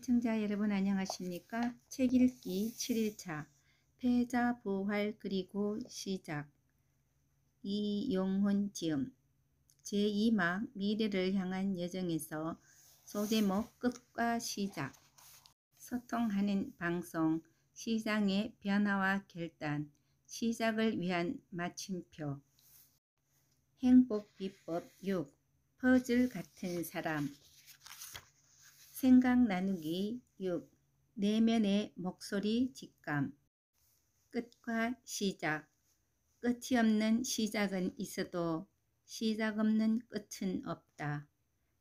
시청자 여러분 안녕하십니까? 책 읽기 7일차 패자 부활 그리고 시작 이용훈 지음 제2막 미래를 향한 여정에서 소제목 끝과 시작 소통하는 방송 시장의 변화와 결단 시작을 위한 마침표 행복 비법 6 퍼즐 같은 사람 생각 나누기 6. 내면의 목소리 직감 끝과 시작 끝이 없는 시작은 있어도 시작 없는 끝은 없다.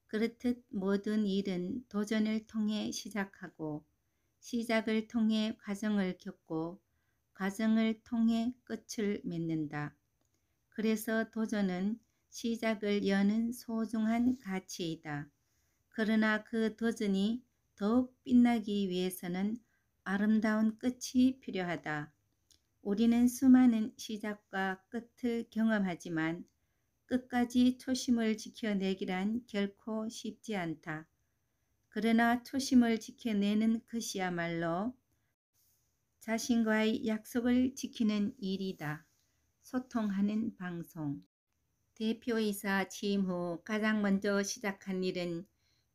그렇듯 모든 일은 도전을 통해 시작하고 시작을 통해 과정을 겪고 과정을 통해 끝을 맺는다. 그래서 도전은 시작을 여는 소중한 가치이다. 그러나 그 도전이 더욱 빛나기 위해서는 아름다운 끝이 필요하다. 우리는 수많은 시작과 끝을 경험하지만 끝까지 초심을 지켜내기란 결코 쉽지 않다. 그러나 초심을 지켜내는 것이야말로 자신과의 약속을 지키는 일이다. 소통하는 방송 대표이사 취임 후 가장 먼저 시작한 일은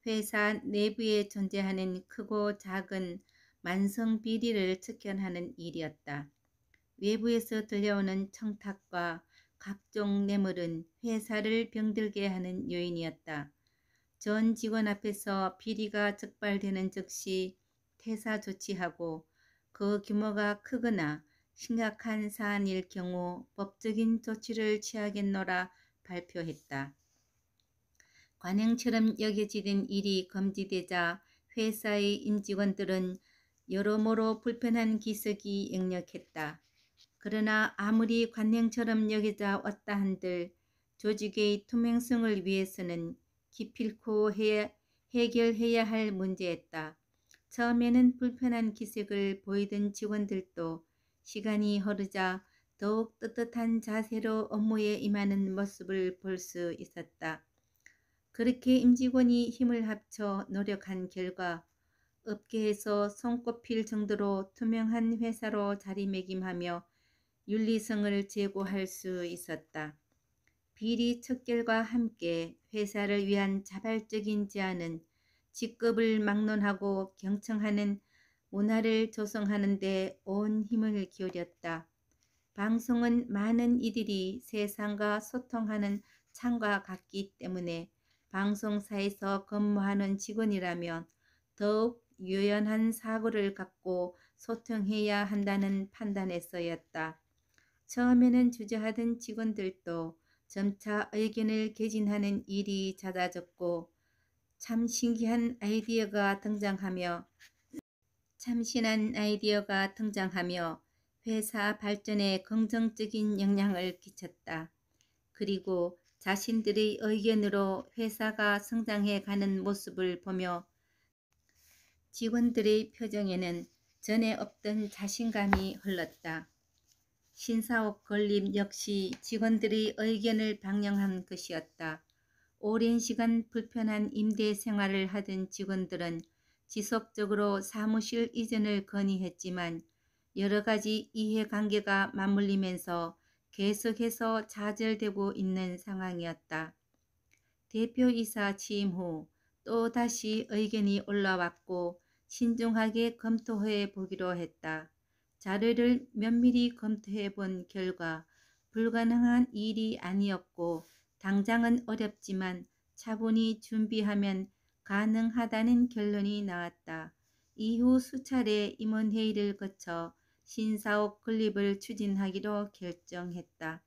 회사 내부에 존재하는 크고 작은 만성 비리를 측견하는 일이었다. 외부에서 들려오는 청탁과 각종 뇌물은 회사를 병들게 하는 요인이었다. 전 직원 앞에서 비리가 적발되는 즉시 퇴사 조치하고 그 규모가 크거나 심각한 사안일 경우 법적인 조치를 취하겠노라 발표했다. 관행처럼 여겨지던 일이 금지되자 회사의 임직원들은 여러모로 불편한 기색이 역력했다. 그러나 아무리 관행처럼 여겨져 왔다 한들 조직의 투명성을 위해서는 기필코 해결해야 할 문제였다. 처음에는 불편한 기색을 보이던 직원들도 시간이 흐르자 더욱 떳떳한 자세로 업무에 임하는 모습을 볼 수 있었다. 그렇게 임직원이 힘을 합쳐 노력한 결과 업계에서 손꼽힐 정도로 투명한 회사로 자리매김하며 윤리성을 제고할 수 있었다. 비리 척결과 함께 회사를 위한 자발적인 제안은 직급을 막론하고 경청하는 문화를 조성하는 데 온 힘을 기울였다. 방송은 많은 이들이 세상과 소통하는 창과 같기 때문에 방송사에서 근무하는 직원이라면 더욱 유연한 사고를 갖고 소통해야 한다는 판단에서였다. 처음에는 주저하던 직원들도 점차 의견을 개진하는 일이 잦아졌고 참신한 아이디어가 등장하며 회사 발전에 긍정적인 영향을 끼쳤다. 그리고 자신들의 의견으로 회사가 성장해 가는 모습을 보며 직원들의 표정에는 전에 없던 자신감이 흘렀다. 신사옥 건립 역시 직원들의 의견을 반영한 것이었다. 오랜 시간 불편한 임대 생활을 하던 직원들은 지속적으로 사무실 이전을 건의했지만 여러 가지 이해관계가 맞물리면서 계속해서 좌절되고 있는 상황이었다. 대표이사 취임 후 또다시 의견이 올라왔고 신중하게 검토해 보기로 했다. 자료를 면밀히 검토해 본 결과 불가능한 일이 아니었고 당장은 어렵지만 차분히 준비하면 가능하다는 결론이 나왔다. 이후 수차례 임원회의를 거쳐 신사옥 건립을 추진하기로 결정했다.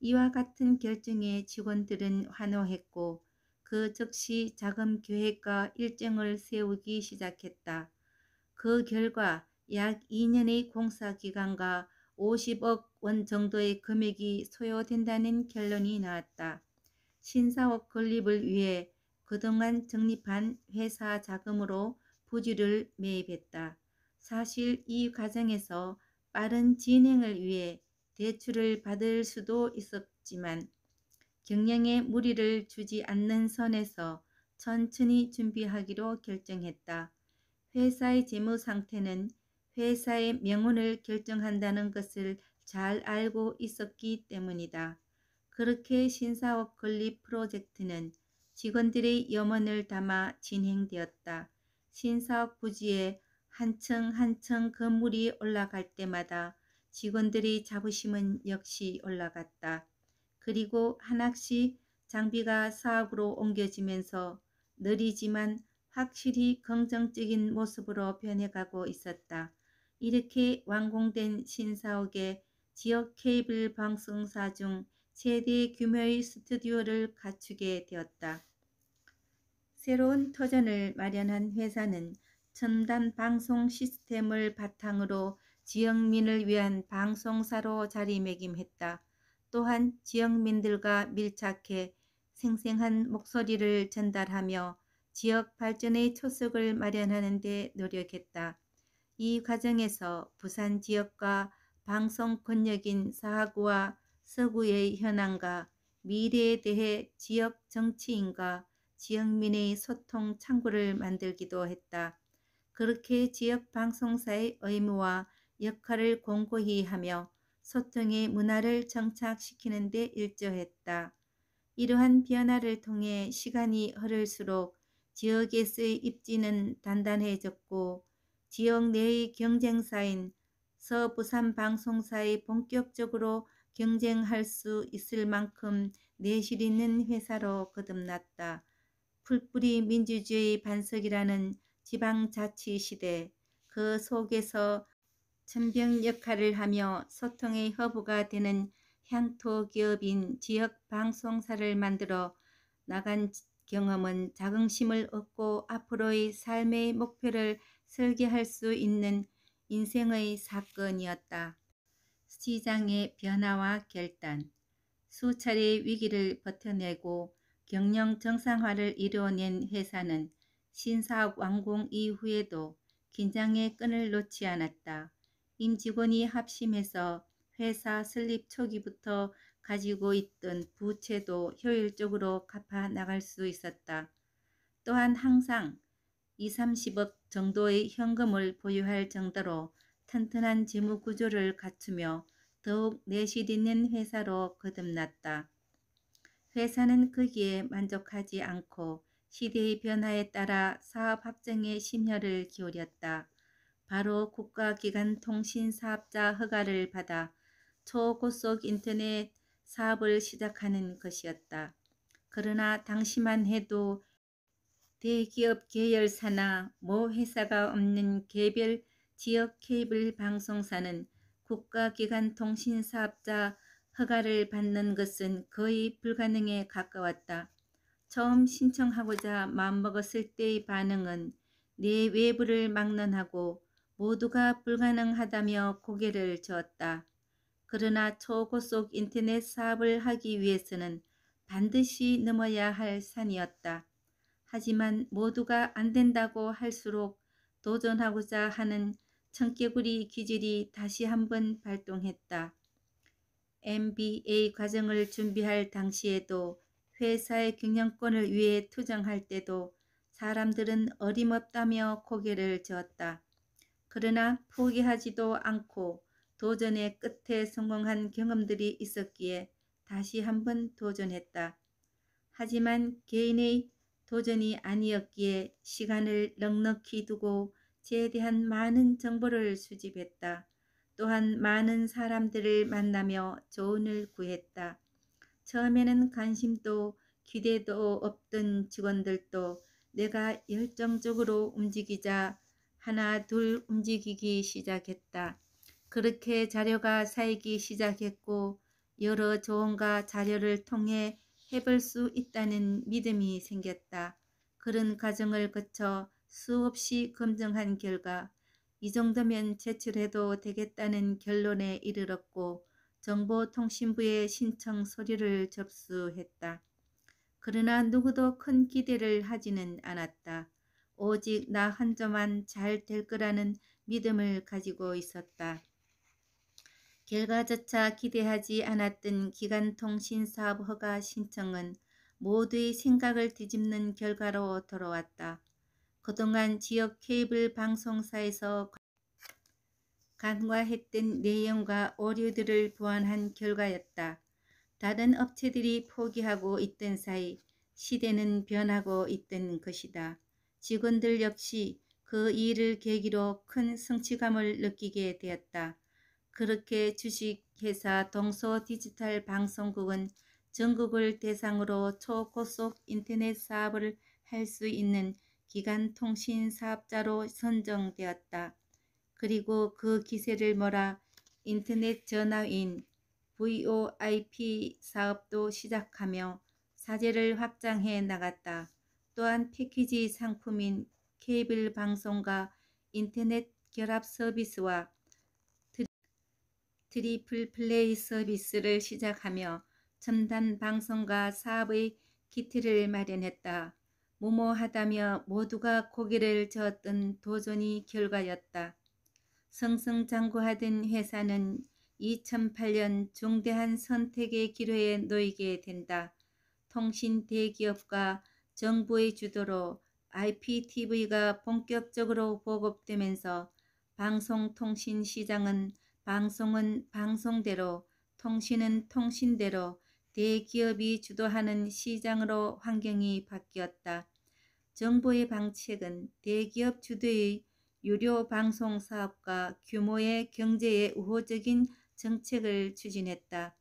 이와 같은 결정에 직원들은 환호했고 그 즉시 자금 계획과 일정을 세우기 시작했다. 그 결과 약 2년의 공사 기간과 50억 원 정도의 금액이 소요된다는 결론이 나왔다. 신사옥 건립을 위해 그동안 적립한 회사 자금으로 부지를 매입했다. 사실 이 과정에서 빠른 진행을 위해 대출을 받을 수도 있었지만 경영에 무리를 주지 않는 선에서 천천히 준비하기로 결정했다. 회사의 재무 상태는 회사의 명운을 결정한다는 것을 잘 알고 있었기 때문이다. 그렇게 신사옥 건립 프로젝트는 직원들의 염원을 담아 진행되었다. 신사옥 부지에 한층 한층 건물이 올라갈 때마다 직원들의 자부심은 역시 올라갔다. 그리고 하나씩 장비가 사업으로 옮겨지면서 느리지만 확실히 긍정적인 모습으로 변해가고 있었다. 이렇게 완공된 신사옥에 지역 케이블 방송사 중 최대 규모의 스튜디오를 갖추게 되었다. 새로운 터전을 마련한 회사는 첨단 방송 시스템을 바탕으로 지역민을 위한 방송사로 자리매김했다. 또한 지역민들과 밀착해 생생한 목소리를 전달하며 지역 발전의 초석을 마련하는 데 노력했다. 이 과정에서 부산 지역과 방송 권력인 사하구와 서구의 현황과 미래에 대해 지역 정치인과 지역민의 소통 창구를 만들기도 했다. 그렇게 지역 방송사의 의무와 역할을 공고히 하며 소통의 문화를 정착시키는 데 일조했다. 이러한 변화를 통해 시간이 흐를수록 지역에서의 입지는 단단해졌고 지역 내의 경쟁사인 서부산 방송사에 본격적으로 경쟁할 수 있을 만큼 내실 있는 회사로 거듭났다. 풀뿌리 민주주의 반석이라는 지방자치시대, 그 속에서 천병 역할을 하며 소통의 허브가 되는 향토 기업인 지역 방송사를 만들어 나간 경험은 자긍심을 얻고 앞으로의 삶의 목표를 설계할 수 있는 인생의 사건이었다. 시장의 변화와 결단, 수차례의 위기를 버텨내고 경영 정상화를 이루어낸 회사는 신사업 완공 이후에도 긴장의 끈을 놓지 않았다. 임직원이 합심해서 회사 설립 초기부터 가지고 있던 부채도 효율적으로 갚아 나갈 수 있었다. 또한 항상 20~30억 정도의 현금을 보유할 정도로 튼튼한 재무 구조를 갖추며 더욱 내실 있는 회사로 거듭났다. 회사는 거기에 만족하지 않고 시대의 변화에 따라 사업 확장에 심혈을 기울였다. 바로 국가기관통신사업자 허가를 받아 초고속 인터넷 사업을 시작하는 것이었다. 그러나 당시만 해도 대기업 계열사나 모 회사가 없는 개별 지역 케이블 방송사는 국가기관통신사업자 허가를 받는 것은 거의 불가능에 가까웠다. 처음 신청하고자 마음먹었을 때의 반응은 내 외부를 막론하고 모두가 불가능하다며 고개를 저었다. 그러나 초고속 인터넷 사업을 하기 위해서는 반드시 넘어야 할 산이었다. 하지만 모두가 안 된다고 할수록 도전하고자 하는 청개구리 기질이 다시 한번 발동했다. MBA 과정을 준비할 당시에도 회사의 경영권을 위해 투정할 때도 사람들은 어림없다며 고개를 저었다. 그러나 포기하지도 않고 도전의 끝에 성공한 경험들이 있었기에 다시 한번 도전했다. 하지만 개인의 도전이 아니었기에 시간을 넉넉히 두고 최대한 많은 정보를 수집했다. 또한 많은 사람들을 만나며 조언을 구했다. 처음에는 관심도 기대도 없던 직원들도 내가 열정적으로 움직이자 하나 둘 움직이기 시작했다. 그렇게 자료가 쌓이기 시작했고 여러 조언과 자료를 통해 해볼 수 있다는 믿음이 생겼다. 그런 과정을 거쳐 수없이 검증한 결과 이 정도면 제출해도 되겠다는 결론에 이르렀고 정보통신부에 신청 서류를 접수했다. 그러나 누구도 큰 기대를 하지는 않았다. 오직 나 혼자만 잘 될 거라는 믿음을 가지고 있었다. 결과조차 기대하지 않았던 기간통신사업 허가 신청은 모두의 생각을 뒤집는 결과로 돌아왔다. 그동안 지역 케이블 방송사에서 간과했던 내용과 오류들을 보완한 결과였다. 다른 업체들이 포기하고 있던 사이 시대는 변하고 있던 것이다. 직원들 역시 그 일을 계기로 큰 성취감을 느끼게 되었다. 그렇게 주식회사 동서디지털방송국은 전국을 대상으로 초고속 인터넷 사업을 할 수 있는 기간통신 사업자로 선정되었다. 그리고 그 기세를 몰아 인터넷 전화인 VoIP 사업도 시작하며 사제를 확장해 나갔다. 또한 패키지 상품인 케이블 방송과 인터넷 결합 서비스와 트리플 플레이 서비스를 시작하며 첨단 방송과 사업의 키트를 마련했다. 무모하다며 모두가 고개를 저었던 도전이 결과였다. 승승장구하던 회사는 2008년 중대한 선택의 기로에 놓이게 된다. 통신 대기업과 정부의 주도로 IPTV가 본격적으로 보급되면서 방송통신 시장은 방송은 방송대로, 통신은 통신대로 대기업이 주도하는 시장으로 환경이 바뀌었다. 정부의 방책은 대기업 주도의 유료 방송 사업과 규모의 경제에 우호적인 정책을 추진했다.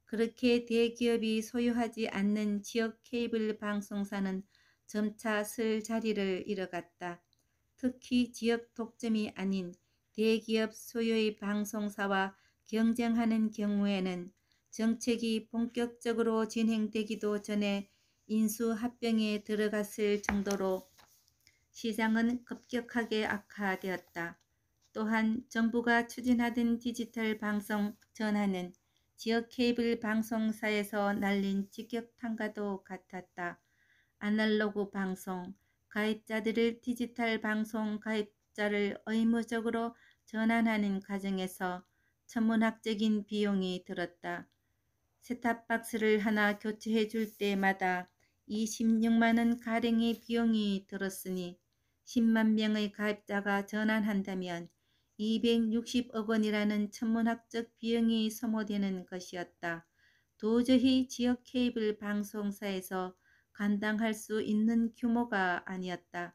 그렇게 대기업이 소유하지 않는 지역 케이블 방송사는 점차 설 자리를 잃어갔다. 특히 지역 독점이 아닌 대기업 소유의 방송사와 경쟁하는 경우에는 정책이 본격적으로 진행되기도 전에 인수합병에 들어갔을 정도로 시장은 급격하게 악화되었다. 또한 정부가 추진하던 디지털 방송 전환은 지역 케이블 방송사에서 날린 직격탄과도 같았다. 아날로그 방송 가입자들을 디지털 방송 가입자를 의무적으로 전환하는 과정에서 천문학적인 비용이 들었다. 셋탑박스를 하나 교체해 줄 때마다 26만 원 가량의 비용이 들었으니 10만 명의 가입자가 전환한다면 260억 원이라는 천문학적 비용이 소모되는 것이었다. 도저히 지역 케이블 방송사에서 감당할 수 있는 규모가 아니었다.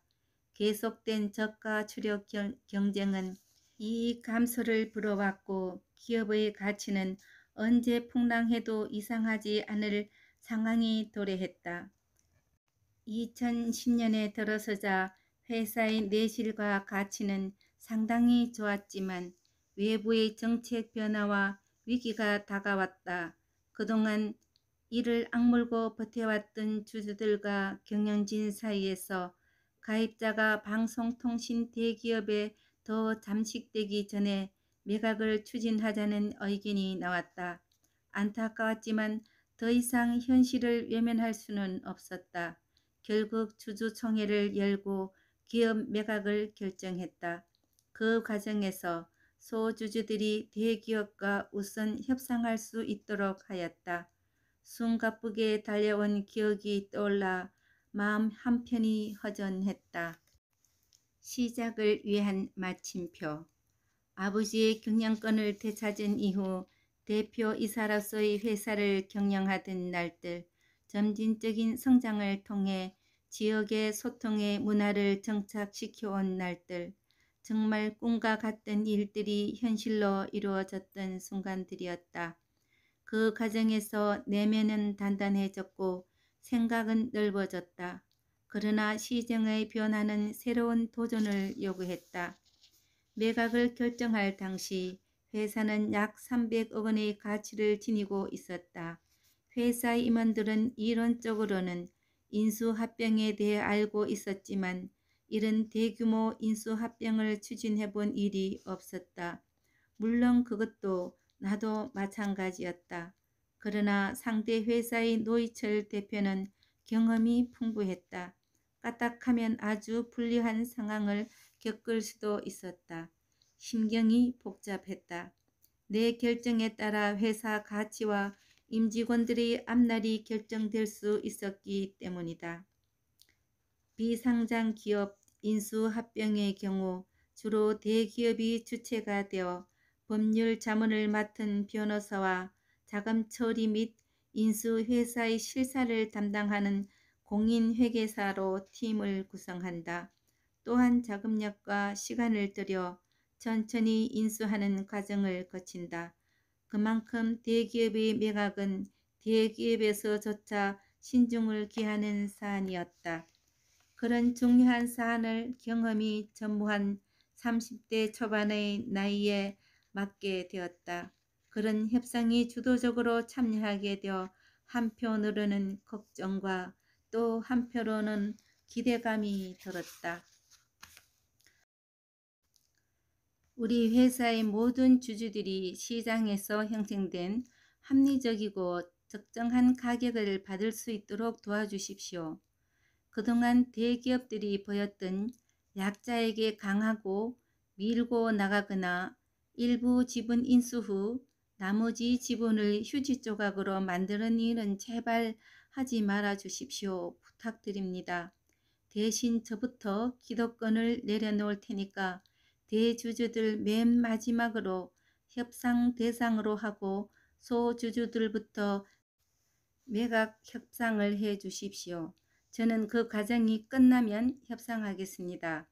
계속된 저가 추력 경쟁은 이익 감소를 불어왔고 기업의 가치는 언제 풍랑해도 이상하지 않을 상황이 도래했다. 2010년에 들어서자 회사의 내실과 가치는 상당히 좋았지만 외부의 정책 변화와 위기가 다가왔다. 그동안 이를 악물고 버텨왔던 주주들과 경영진 사이에서 가입자가 방송통신 대기업에 더 잠식되기 전에 매각을 추진하자는 의견이 나왔다. 안타까웠지만 더 이상 현실을 외면할 수는 없었다. 결국 주주총회를 열고 기업 매각을 결정했다. 그 과정에서 소주주들이 대기업과 우선 협상할 수 있도록 하였다. 숨가쁘게 달려온 기억이 떠올라 마음 한편이 허전했다. 시작을 위한 마침표. 아버지의 경영권을 되찾은 이후 대표이사로서의 회사를 경영하던 날들, 점진적인 성장을 통해 지역의 소통의 문화를 정착시켜온 날들, 정말 꿈과 같던 일들이 현실로 이루어졌던 순간들이었다. 그 과정에서 내면은 단단해졌고 생각은 넓어졌다. 그러나 시정의 변화는 새로운 도전을 요구했다. 매각을 결정할 당시 회사는 약 300억 원의 가치를 지니고 있었다. 회사 임원들은 이론적으로는 인수합병에 대해 알고 있었지만 이런 대규모 인수합병을 추진해 본 일이 없었다. 물론 그것도 나도 마찬가지였다. 그러나 상대 회사의 노희철 대표는 경험이 풍부했다. 까딱하면 아주 불리한 상황을 겪을 수도 있었다. 심경이 복잡했다. 내 결정에 따라 회사 가치와 임직원들의 앞날이 결정될 수 있었기 때문이다. 비상장 기업 인수합병의 경우 주로 대기업이 주체가 되어 법률 자문을 맡은 변호사와 자금 처리 및 인수회사의 실사를 담당하는 공인회계사로 팀을 구성한다. 또한 자금력과 시간을 들여 천천히 인수하는 과정을 거친다. 그만큼 대기업의 매각은 대기업에서조차 신중을 기하는 사안이었다. 그런 중요한 사안을 경험이 전무한 30대 초반의 나이에 맡게 되었다. 그런 협상이 주도적으로 참여하게 되어 한편으로는 걱정과 또 한편으로는 기대감이 들었다. 우리 회사의 모든 주주들이 시장에서 형성된 합리적이고 적정한 가격을 받을 수 있도록 도와주십시오. 그동안 대기업들이 보였던 약자에게 강하고 밀고 나가거나 일부 지분 인수 후 나머지 지분을 휴지 조각으로 만드는 일은 제발 하지 말아 주십시오. 부탁드립니다. 대신 저부터 기득권을 내려놓을 테니까 대주주들 맨 마지막으로 협상 대상으로 하고 소주주들부터 매각 협상을 해 주십시오. 저는 그 과정이 끝나면 협상하겠습니다.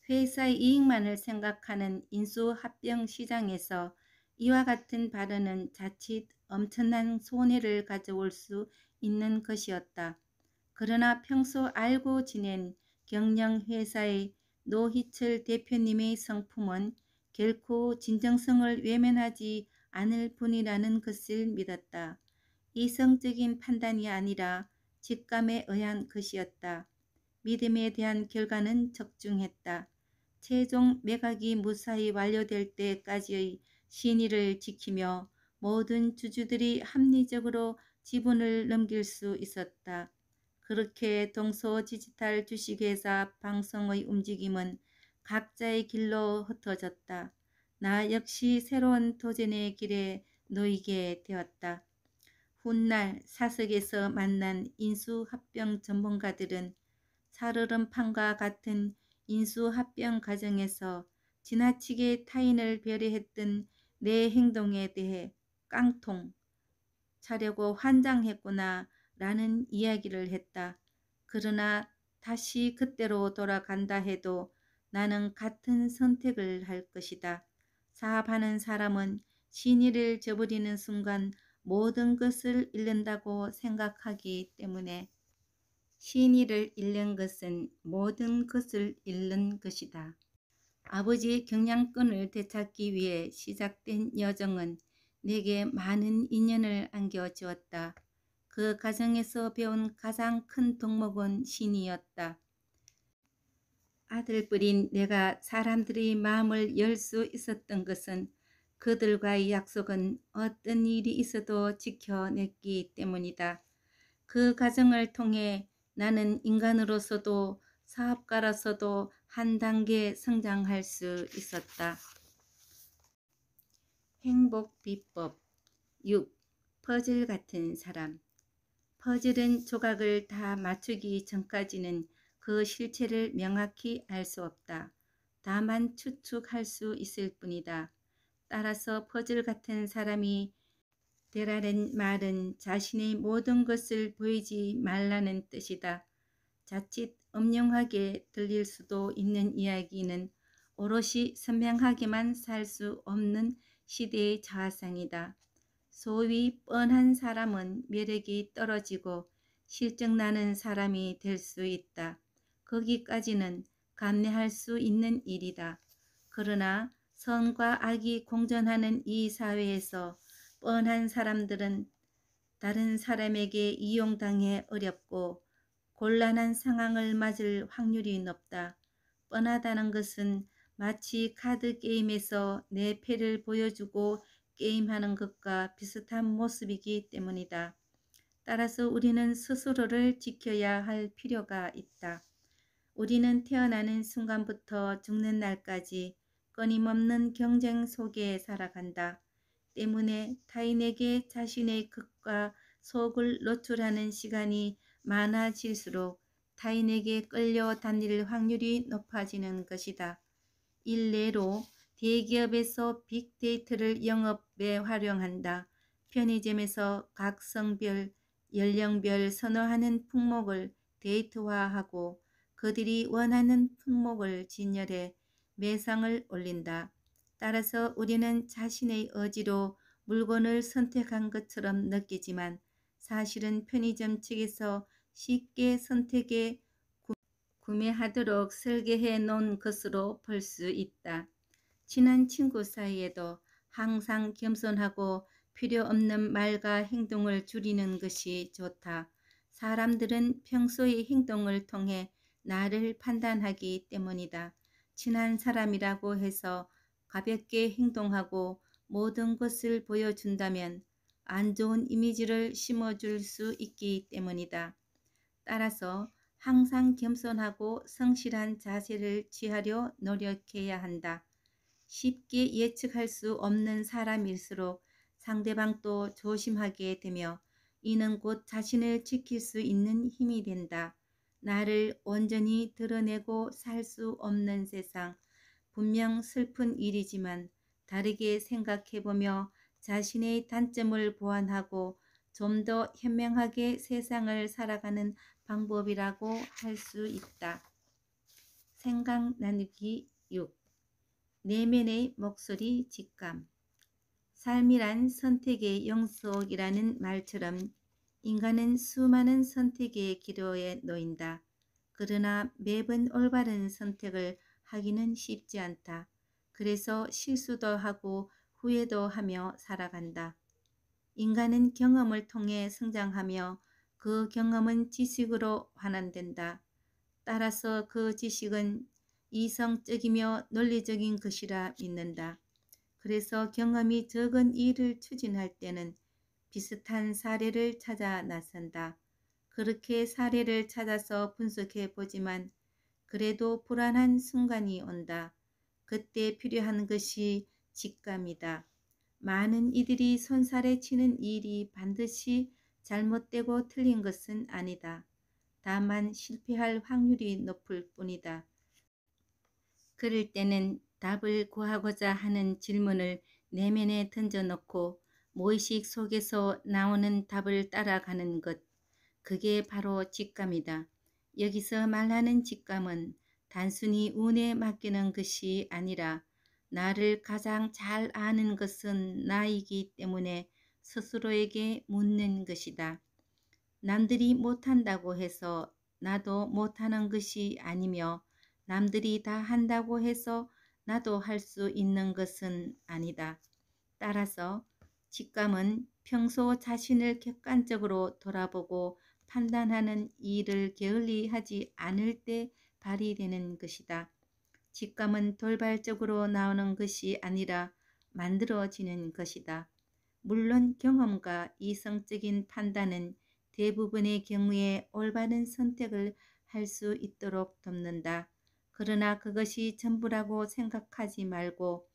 회사의 이익만을 생각하는 인수합병 시장에서 이와 같은 발언은 자칫 엄청난 손해를 가져올 수 있는 것이었다. 그러나 평소 알고 지낸 경영회사의 노희철 대표님의 성품은 결코 진정성을 외면하지 않을 뿐이라는 것을 믿었다. 이성적인 판단이 아니라 직감에 의한 것이었다. 믿음에 대한 결과는 적중했다. 최종 매각이 무사히 완료될 때까지의 신의를 지키며 모든 주주들이 합리적으로 지분을 넘길 수 있었다. 그렇게 동서디지털 주식회사 방송의 움직임은 각자의 길로 흩어졌다. 나 역시 새로운 도전의 길에 놓이게 되었다. 훗날 사석에서 만난 인수합병 전문가들은 살얼음판과 같은 인수합병 과정에서 지나치게 타인을 배려했던 내 행동에 대해 깡통 차려고 환장했구나 라는 이야기를 했다. 그러나 다시 그때로 돌아간다 해도 나는 같은 선택을 할 것이다. 사업하는 사람은 신의를 저버리는 순간 모든 것을 잃는다고 생각하기 때문에 신의를 잃는 것은 모든 것을 잃는 것이다. 아버지의 경량권을 되찾기 위해 시작된 여정은 내게 많은 인연을 안겨주었다. 그 과정에서 배운 가장 큰 덕목은 신이었다. 아들뻘인 내가 사람들의 마음을 열 수 있었던 것은 그들과의 약속은 어떤 일이 있어도 지켜냈기 때문이다. 그 과정을 통해 나는 인간으로서도 사업가로서도 한 단계 성장할 수 있었다. 행복 비법 6. 퍼즐 같은 사람. 퍼즐은 조각을 다 맞추기 전까지는 그 실체를 명확히 알 수 없다. 다만 추측할 수 있을 뿐이다. 따라서 퍼즐 같은 사람이 되라는 말은 자신의 모든 것을 보이지 말라는 뜻이다. 자칫 엄령하게 들릴 수도 있는 이야기는 오롯이 선명하게만 살 수 없는 시대의 자화상이다. 소위 뻔한 사람은 매력이 떨어지고 실증나는 사람이 될 수 있다. 거기까지는 감내할 수 있는 일이다. 그러나 선과 악이 공존하는 이 사회에서 뻔한 사람들은 다른 사람에게 이용당해 어렵고 곤란한 상황을 맞을 확률이 높다. 뻔하다는 것은 마치 카드 게임에서 내 패를 보여주고 게임하는 것과 비슷한 모습이기 때문이다. 따라서 우리는 스스로를 지켜야 할 필요가 있다. 우리는 태어나는 순간부터 죽는 날까지 끊임없는 경쟁 속에 살아간다. 때문에 타인에게 자신의 극과 속을 노출하는 시간이 많아질수록 타인에게 끌려 다닐 확률이 높아지는 것이다. 일례로 대기업에서 빅데이터를 영업에 활용한다. 편의점에서 각 성별, 연령별 선호하는 품목을 데이터화하고 그들이 원하는 품목을 진열해 매상을 올린다. 따라서 우리는 자신의 의지로 물건을 선택한 것처럼 느끼지만 사실은 편의점 측에서 쉽게 선택해 구매하도록 설계해 놓은 것으로 볼 수 있다. 친한 친구 사이에도 항상 겸손하고 필요 없는 말과 행동을 줄이는 것이 좋다. 사람들은 평소의 행동을 통해 나를 판단하기 때문이다. 친한 사람이라고 해서 가볍게 행동하고 모든 것을 보여준다면 안 좋은 이미지를 심어줄 수 있기 때문이다. 따라서 항상 겸손하고 성실한 자세를 취하려 노력해야 한다. 쉽게 예측할 수 없는 사람일수록 상대방도 조심하게 되며 이는 곧 자신을 지킬 수 있는 힘이 된다. 나를 온전히 드러내고 살 수 없는 세상. 분명 슬픈 일이지만 다르게 생각해보며 자신의 단점을 보완하고 좀 더 현명하게 세상을 살아가는 방법이라고 할 수 있다. 생각 나누기 6. 내면의 목소리 직감. 삶이란 선택의 영속이라는 말처럼 인간은 수많은 선택의 기로에 놓인다. 그러나 매번 올바른 선택을 하기는 쉽지 않다. 그래서 실수도 하고 후회도 하며 살아간다. 인간은 경험을 통해 성장하며 그 경험은 지식으로 환원된다. 따라서 그 지식은 이성적이며 논리적인 것이라 믿는다. 그래서 경험이 적은 일을 추진할 때는 비슷한 사례를 찾아 나선다. 그렇게 사례를 찾아서 분석해 보지만 그래도 불안한 순간이 온다. 그때 필요한 것이 직감이다. 많은 이들이 손살에 치는 일이 반드시 잘못되고 틀린 것은 아니다. 다만 실패할 확률이 높을 뿐이다. 그럴 때는 답을 구하고자 하는 질문을 내면에 던져놓고 무의식 속에서 나오는 답을 따라가는 것. 그게 바로 직감이다. 여기서 말하는 직감은 단순히 운에 맡기는 것이 아니라 나를 가장 잘 아는 것은 나이기 때문에 스스로에게 묻는 것이다. 남들이 못한다고 해서 나도 못하는 것이 아니며 남들이 다 한다고 해서 나도 할 수 있는 것은 아니다. 따라서 직감은 평소 자신을 객관적으로 돌아보고 판단하는 일을 게을리 하지 않을 때 발휘되는 것이다. 직감은 돌발적으로 나오는 것이 아니라 만들어지는 것이다. 물론 경험과 이성적인 판단은 대부분의 경우에 올바른 선택을 할 수 있도록 돕는다. 그러나 그것이 전부라고 생각하지 말고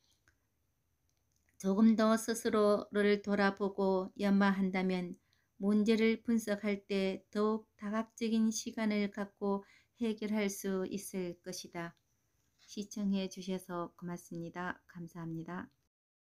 조금 더 스스로를 돌아보고 연마한다면 문제를 분석할 때 더욱 다각적인 시간을 갖고 해결할 수 있을 것이다. 시청해 주셔서 고맙습니다. 감사합니다.